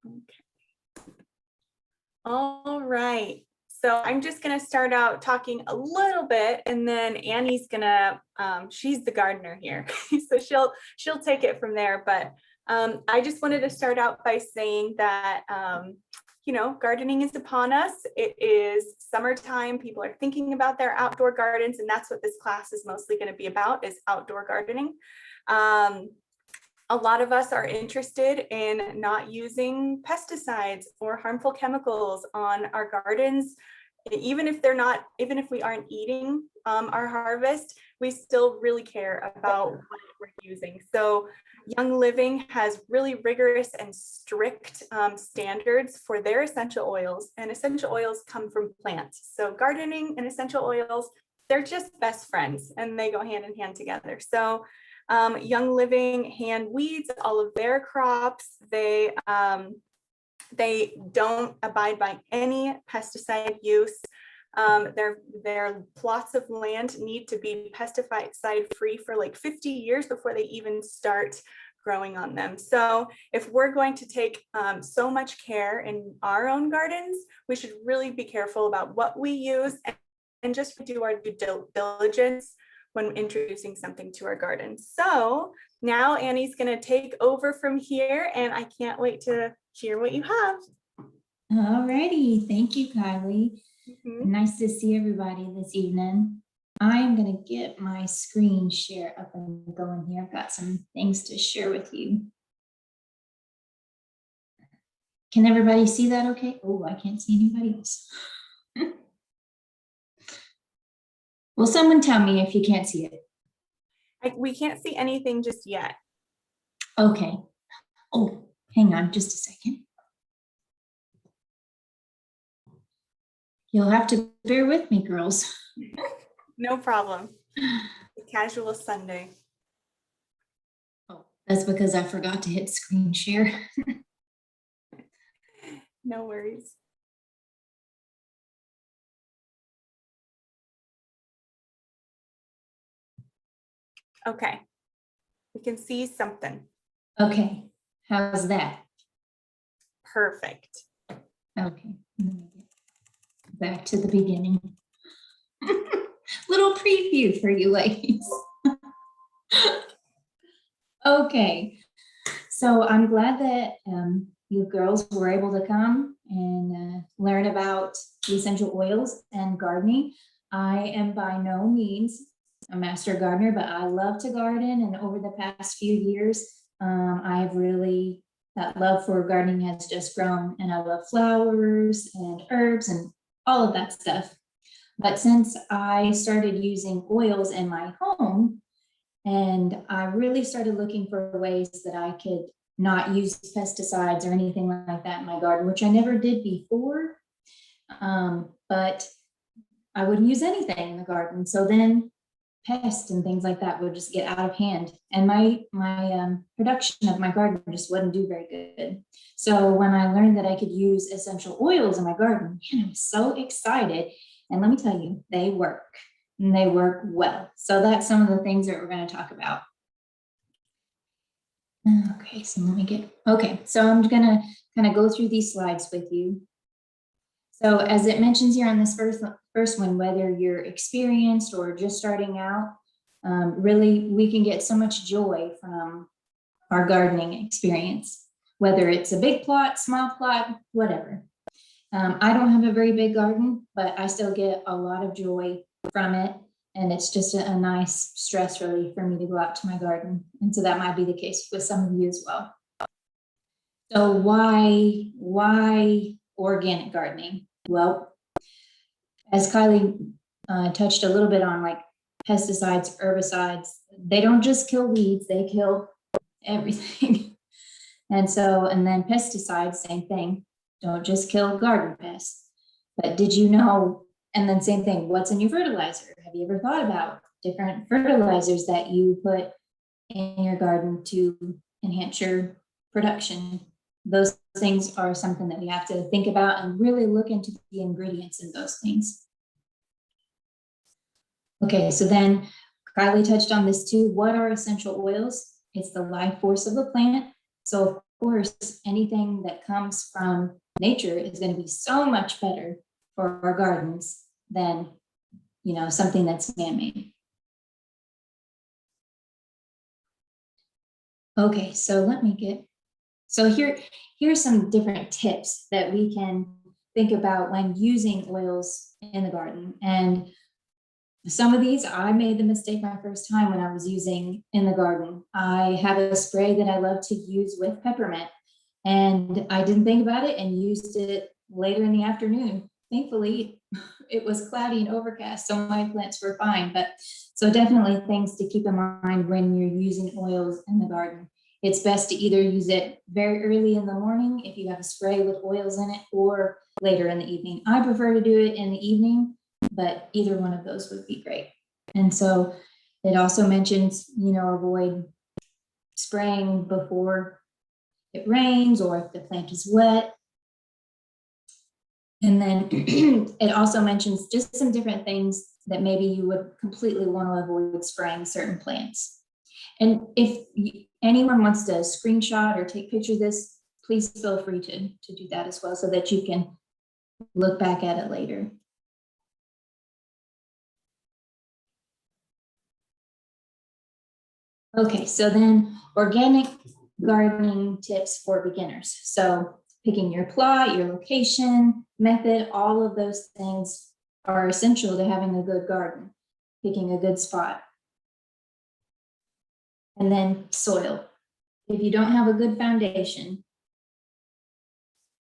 Okay. All right. So I'm just going to start out talking a little bit, and then Annie's gonna, she's the gardener here, so she'll take it from there. But I just wanted to start out by saying that gardening is upon us. It is summertime. People are thinking about their outdoor gardens, and that's what this class is mostly going to be about, is outdoor gardening. A lot of us are interested in not using pesticides or harmful chemicals on our gardens. Even if we aren't eating our harvest, we still really care about what we're using. So Young Living has really rigorous and strict standards for their essential oils, and essential oils come from plants. So gardening and essential oils, they're just best friends, and they go hand in hand together. So Young Living hand weeds all of their crops. They don't abide by any pesticide use. Their plots of land need to be pesticide free for like 50 years before they even start growing on them. So if we're going to take so much care in our own gardens, we should really be careful about what we use and just do our due diligence when introducing something to our garden. So now Annie's going to take over from here, and I can't wait to hear what you have. All righty. Thank you, Kylie. Nice to see everybody this evening. I'm going to get my screen share up and going here. I've got some things to share with you. Can everybody see that okay? Oh, I can't see anybody else. Will someone tell me if you can't see it? We can't see anything just yet. Okay. Oh, hang on just a second. You'll have to bear with me, girls. No problem. Casual Sunday. Oh, that's because I forgot to hit screen share. No worries. Okay, we can see something. Okay, how's that? Perfect. Okay, back to the beginning. Little preview for you ladies. Okay, so I'm glad that you girls were able to come and learn about the essential oils and gardening. I am by no means a master gardener, but I love to garden, and over the past few years, that love for gardening has just grown, and I love flowers and herbs and all of that stuff. But since I started using oils in my home, and I really started looking for ways that I could not use pesticides or anything like that in my garden, which I never did before, but I wouldn't use anything in the garden. So then pests and things like that would just get out of hand, and my production of my garden just wouldn't do very good. So when I learned that I could use essential oils in my garden, man, I was so excited. And let me tell you, they work, and they work well. So that's some of the things that we're going to talk about. Okay, so so I'm going to kind of go through these slides with you. So as it mentions here on this first one, whether you're experienced or just starting out, really we can get so much joy from our gardening experience, whether it's a big plot, small plot, whatever. I don't have a very big garden, but I still get a lot of joy from it. And it's just a nice stress relief for me to go out to my garden. And so that might be the case with some of you as well. So why organic gardening? Well, as Kylie touched a little bit on, like pesticides, herbicides, they don't just kill weeds, they kill everything. And then pesticides, same thing, don't just kill garden pests. But did you know, and then same thing, what's in your fertilizer? Have you ever thought about different fertilizers that you put in your garden to enhance your production? Those things are something that we have to think about and really look into the ingredients in those things. Okay, so then Kylie touched on this too. What are essential oils? It's the life force of the plant. So of course, anything that comes from nature is going to be so much better for our gardens than, something that's man-made. Okay, so here's some different tips that we can think about when using oils in the garden. And some of these, I made the mistake my first time when I was using in the garden. I have a spray that I love to use with peppermint, and I didn't think about it and used it later in the afternoon. Thankfully, it was cloudy and overcast, so my plants were fine. But so definitely things to keep in mind when you're using oils in the garden. It's best to either use it very early in the morning if you have a spray with oils in it, or later in the evening. I prefer to do it in the evening, but either one of those would be great. And so it also mentions, avoid spraying before it rains or if the plant is wet. And then it also mentions just some different things that maybe you would completely want to avoid spraying certain plants. And if anyone wants to screenshot or take picture of this, please feel free to do that as well, so that you can look back at it later. Okay, so then organic gardening tips for beginners. So picking your plot, your location, method, all of those things are essential to having a good garden, picking a good spot. And then soil. If you don't have a good foundation,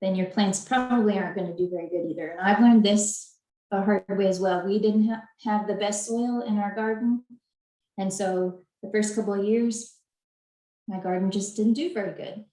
then your plants probably aren't going to do very good either. And I've learned this the hard way as well. We didn't have the best soil in our garden. And so the first couple of years, my garden just didn't do very good.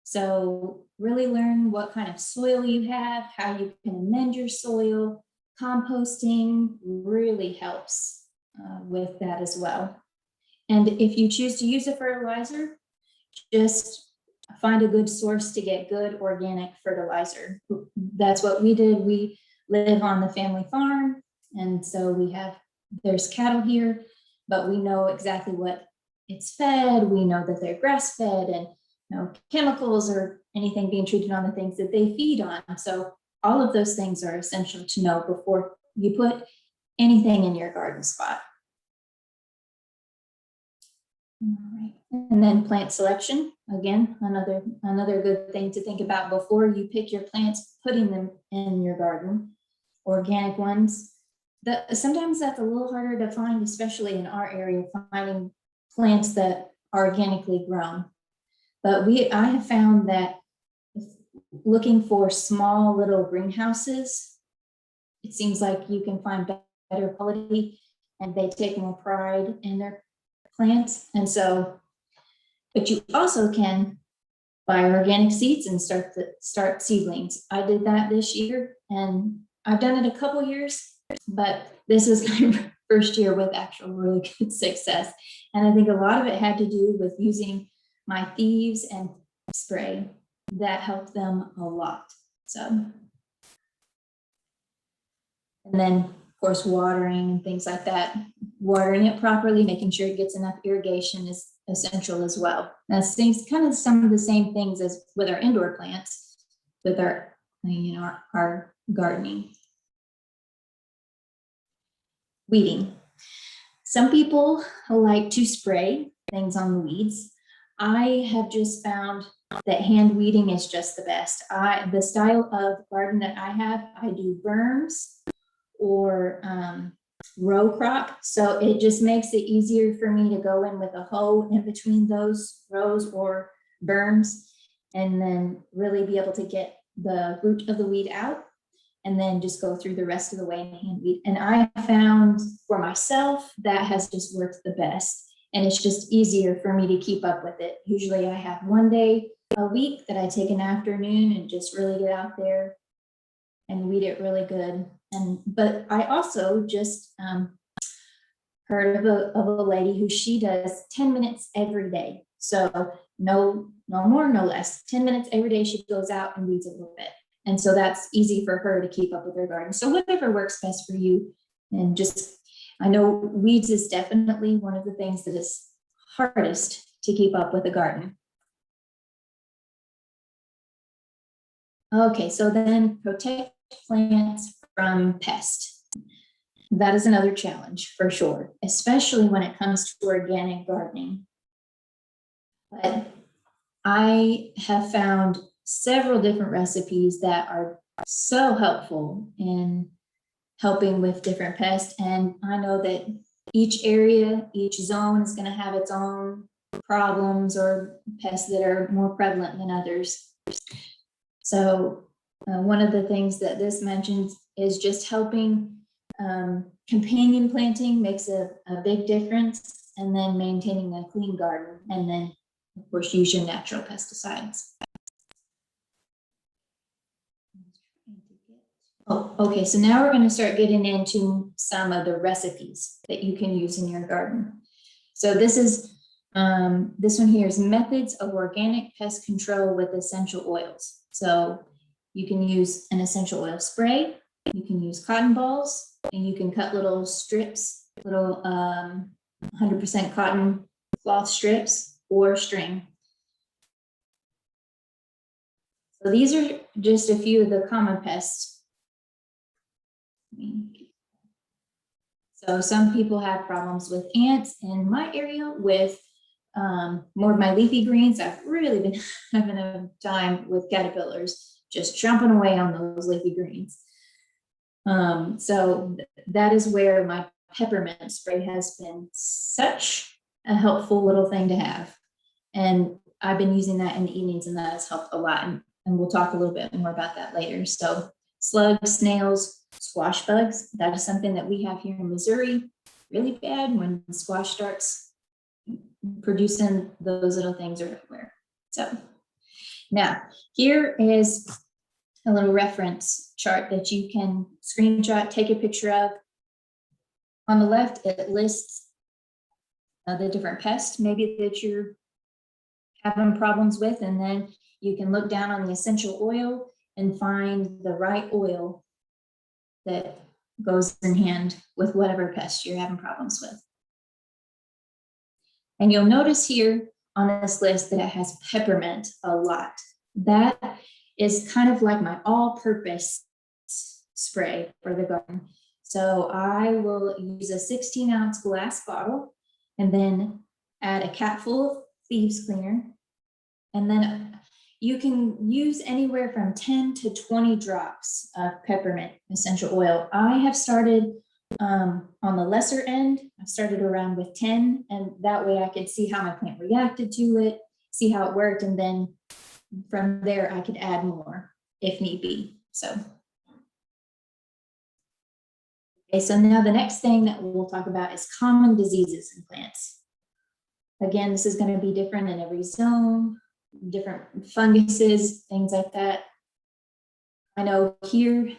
So really learn what kind of soil you have, how you can amend your soil. Composting really helps with that as well. And if you choose to use a fertilizer, just find a good source to get good organic fertilizer. That's what we did. We live on the family farm, and so there's cattle here, but we know exactly what it's fed. We know that they're grass fed, and no chemicals or anything being treated on the things that they feed on. So all of those things are essential to know before you put anything in your garden spot. All right. And then plant selection, again, another good thing to think about before you pick your plants, putting them in your garden. Organic ones, sometimes that's a little harder to find, especially in our area, finding plants that are organically grown. But I have found that looking for small little greenhouses, it seems like you can find better quality, and they take more pride in their plants. And so, but you also can buy organic seeds and start seedlings. I did that this year, and I've done it a couple years, but this was my first year with actual really good success. And I think a lot of it had to do with using my thieves and spray. That helped them a lot. So, and then of course, watering and things like that. Watering it properly, making sure it gets enough irrigation is essential as well. That's kind of some of the same things as with our indoor plants, with our gardening. Weeding. Some people like to spray things on the weeds. I have just found that hand weeding is just the best. The style of garden that I have, I do berms or row crop. So it just makes it easier for me to go in with a hoe in between those rows or berms, and then really be able to get the root of the weed out, and then just go through the rest of the way and hand weed. And I found for myself that has just worked the best. And it's just easier for me to keep up with it. Usually I have one day a week that I take an afternoon and just really get out there and weed it really good. But I also just heard of a lady who she does 10 minutes every day. So no more, no less. 10 minutes every day she goes out and weeds a little bit. And so that's easy for her to keep up with her garden. So whatever works best for you. And I know weeds is definitely one of the things that is hardest to keep up with a garden. Okay, so then protect plants from pests. That is another challenge for sure, especially when it comes to organic gardening. But I have found several different recipes that are so helpful in helping with different pests. And I know that each area, each zone is going to have its own problems or pests that are more prevalent than others. So one of the things that this mentions is just helping companion planting makes a big difference, and then maintaining a clean garden, and then of course use your natural pesticides. Oh, okay, so now we're going to start getting into some of the recipes that you can use in your garden. So this is this one here is methods of organic pest control with essential oils. So you can use an essential oil spray, you can use cotton balls, and you can cut little strips, little 100% cotton cloth strips or string. So these are just a few of the common pests. So some people have problems with ants. In my area with more of my leafy greens, I've really been having a time with caterpillars just jumping away on those leafy greens. So that is where my peppermint spray has been such a helpful little thing to have. And I've been using that in the evenings, and that has helped a lot. And we'll talk a little bit more about that later. So slugs, snails, squash bugs, that is something that we have here in Missouri really bad. When squash starts producing, those little things are everywhere. So now here is a little reference chart that you can screenshot, take a picture of. On the left, it lists the different pests maybe that you're having problems with, and then you can look down on the essential oil and find the right oil that goes in hand with whatever pest you're having problems with. And you'll notice here on this list that it has peppermint a lot. That is kind of like my all-purpose spray for the garden. So I will use a 16-ounce glass bottle and then add a capful of thieves cleaner. And then you can use anywhere from 10 to 20 drops of peppermint essential oil. I have started on the lesser end. I started around with 10, and that way I could see how my plant reacted to it, see how it worked, and then from there I could add more if need be. So okay, so now the next thing that we'll talk about is common diseases in plants. Again, this is going to be different in every zone, different funguses, things like that. I know here,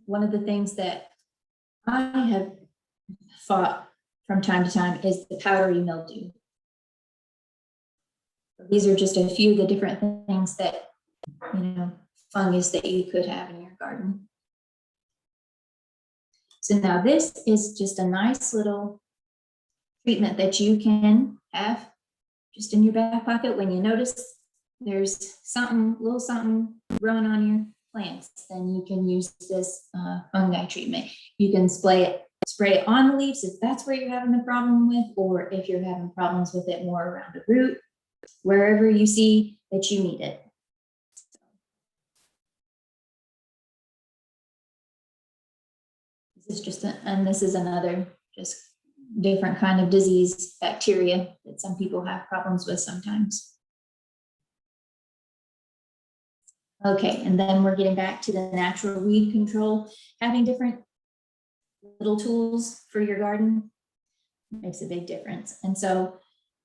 one of the things that I have fought from time to time is the powdery mildew. These are just a few of the different things that, fungus that you could have in your garden. So now this is just a nice little treatment that you can have just in your back pocket when you notice there's something, little something growing on your plants, then you can use this fungi treatment. You can spray it on the leaves if that's where you're having the problem with, or if you're having problems with it more around the root, wherever you see that you need it. This is just and this is another just different kind of disease, bacteria that some people have problems with sometimes. Okay, and then we're getting back to the natural weed control. Having different little tools for your garden makes a big difference. And so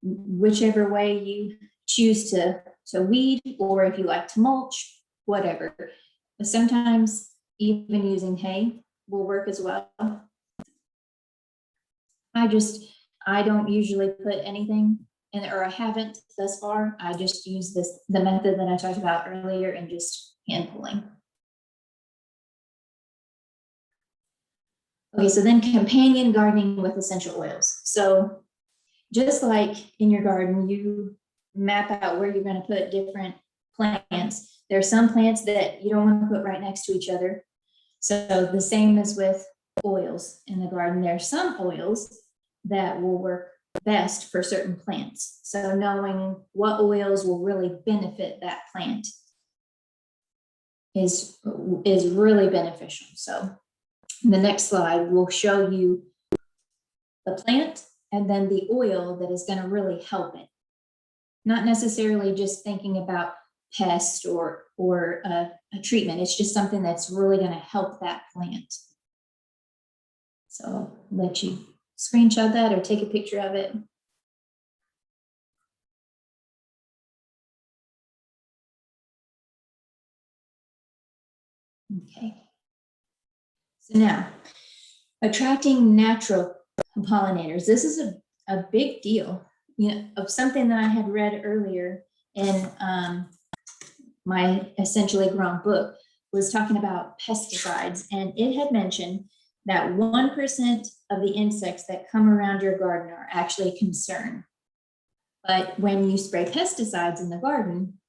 whichever way you choose to weed, or if you like to mulch, whatever. But sometimes even using hay will work as well. I don't usually put anything in it, or I haven't thus far. I just use the method that I talked about earlier, and just hand pulling. Okay, so then companion gardening with essential oils. So just like in your garden, you map out where you're going to put different plants. There are some plants that you don't want to put right next to each other. So the same as with oils in the garden. There are some oils that will work best for certain plants. So knowing what oils will really benefit that plant is really beneficial. So the next slide will show you the plant and then the oil that is going to really help it. Not necessarily just thinking about pest or a treatment. It's just something that's really going to help that plant. So I'll let you screenshot that or take a picture of it. Okay. So now, attracting natural pollinators. This is a big deal, you know, of something that I had read earlier in my Essentially Grown book, was talking about pesticides, and it had mentioned that 1% of the insects that come around your garden are actually a concern. But when you spray pesticides in the garden,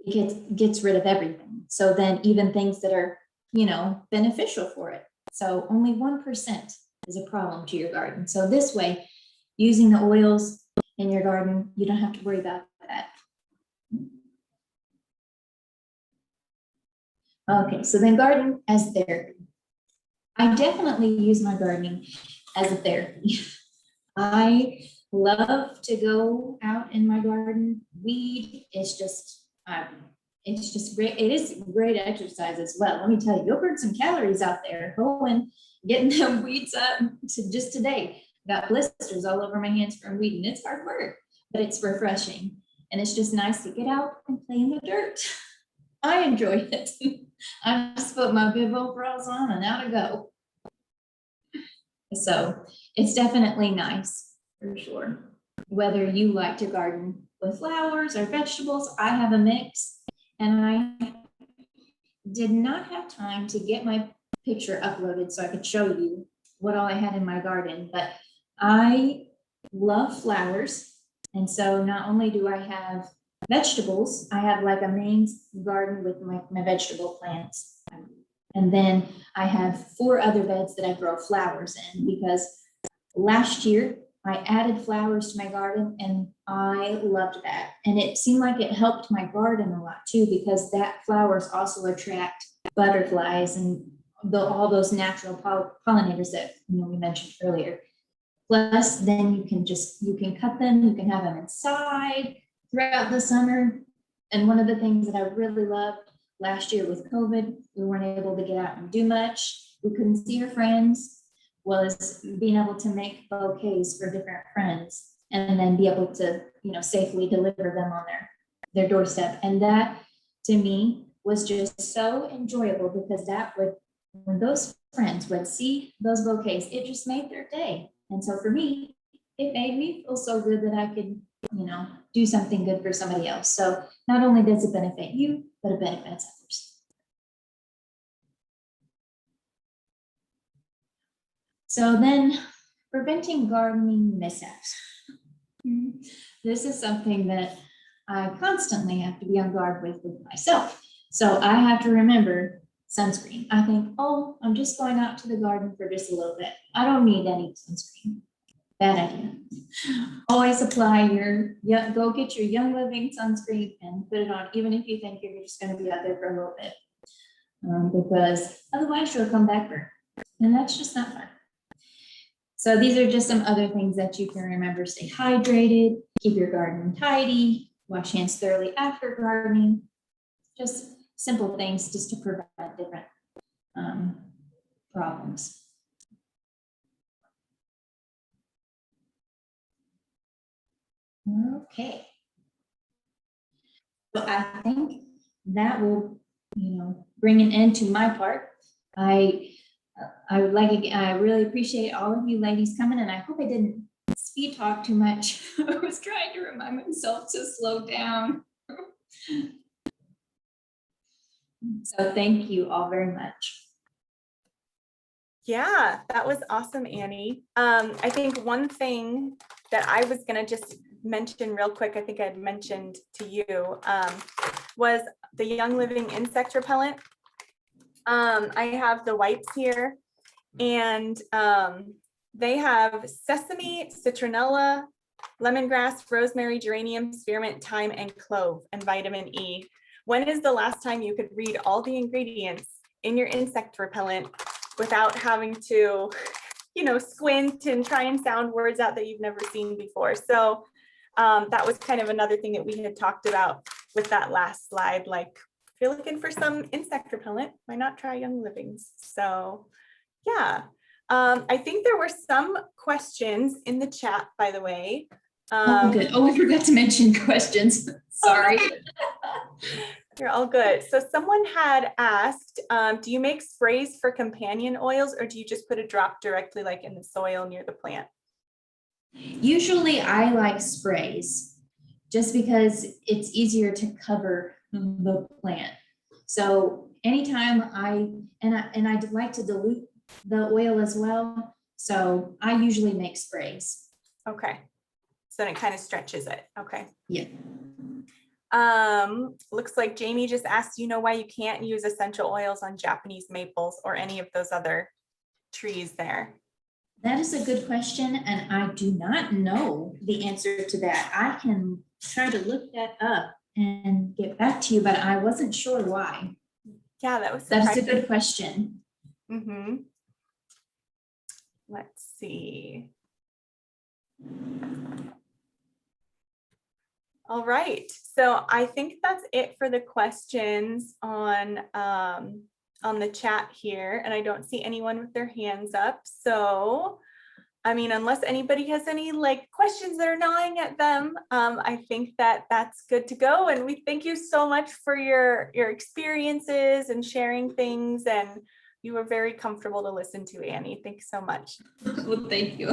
it gets rid of everything. So then even things that are, you know, beneficial for it. So only 1% is a problem to your garden. So this way, using the oils in your garden, you don't have to worry about that. Okay, so then garden as therapy. I definitely use my gardening as a therapy. I love to go out in my garden, weed. It's just great. It is great exercise as well. Let me tell you, you'll burn some calories out there going, getting them weeds up. So just today, got blisters all over my hands from weeding. It's hard work, but it's refreshing. And it's just nice to get out and play in the dirt. I enjoy it. I just put my bib overalls on and out I go. So it's definitely nice for sure. Whether you like to garden with flowers or vegetables, I have a mix, and I did not have time to get my picture uploaded so I could show you what all I had in my garden, but I love flowers. And so not only do I have vegetables, I have like a main garden with my vegetable plants. And then I have 4 other beds that I grow flowers in, because last year I added flowers to my garden and I loved that. And it seemed like it helped my garden a lot too, because that flowers also attract butterflies and all those natural pollinators that, you know, we mentioned earlier. Plus, then you can cut them, you can have them inside throughout the summer. And one of the things that I really loved last year with COVID, we weren't able to get out and do much. We couldn't see our friends, was being able to make bouquets for different friends and then be able to, you know, safely deliver them on their doorstep. And that to me was just so enjoyable, because that would, when those friends would see those bouquets, it just made their day. And so for me, it made me feel so good that I could, you know, do something good for somebody else. So not only does it benefit you, but it benefits others. So then, preventing gardening mishaps. This is something that I constantly have to be on guard with myself. So I have to remember sunscreen. I think, oh, I'm just going out to the garden for just a little bit. I don't need any sunscreen. Bad idea. Always apply go get your Young Living sunscreen and put it on, even if you think you're just going to be out there for a little bit, because otherwise you'll come back burnt, and that's just not fun. So these are just some other things that you can remember. Stay hydrated, keep your garden tidy, wash hands thoroughly after gardening. Just simple things just to prevent different problems. Okay. So I think that will, you know, bring an end to my part. I really appreciate all of you ladies coming, and I hope I didn't speed talk too much. I was trying to remind myself to slow down. So thank you all very much. Yeah, that was awesome, Annie. I think one thing that I was gonna just mention real quick, I think I'd mentioned to you, was the Young Living insect repellent. I have the wipes here, and they have sesame, citronella, lemongrass, rosemary, geranium, spearmint, thyme, and clove, and vitamin E. When is the last time you could read all the ingredients in your insect repellent without having to, squint and try and sound words out that you've never seen before? So that was kind of another thing that we had talked about with that last slide. Like, if you're looking for some insect repellent, why not try Young Living's? So yeah, I think there were some questions in the chat, by the way. Oh, good. Oh, we forgot to mention questions. Sorry. You're all good. So someone had asked, do you make sprays for companion oils, or do you just put a drop directly like in the soil near the plant? Usually I like sprays just because it's easier to cover the plant. So anytime I'd like to dilute the oil as well. So I usually make sprays. Okay. So then it kind of stretches it. Okay. Yeah. Looks like Jamie just asked, why you can't use essential oils on Japanese maples or any of those other trees there? That is a good question, and I do not know the answer to that. I can try to look that up and get back to you, but I wasn't sure why. Yeah, that's a good question. Mm-hmm. Let's see. All right, so I think that's it for the questions on the chat here, and I don't see anyone with their hands up. So, I mean, unless anybody has any questions that are gnawing at them, I think that that's good to go. And we thank you so much for your experiences and sharing things, and you were very comfortable to listen to, Annie. Thanks so much. Well, thank you.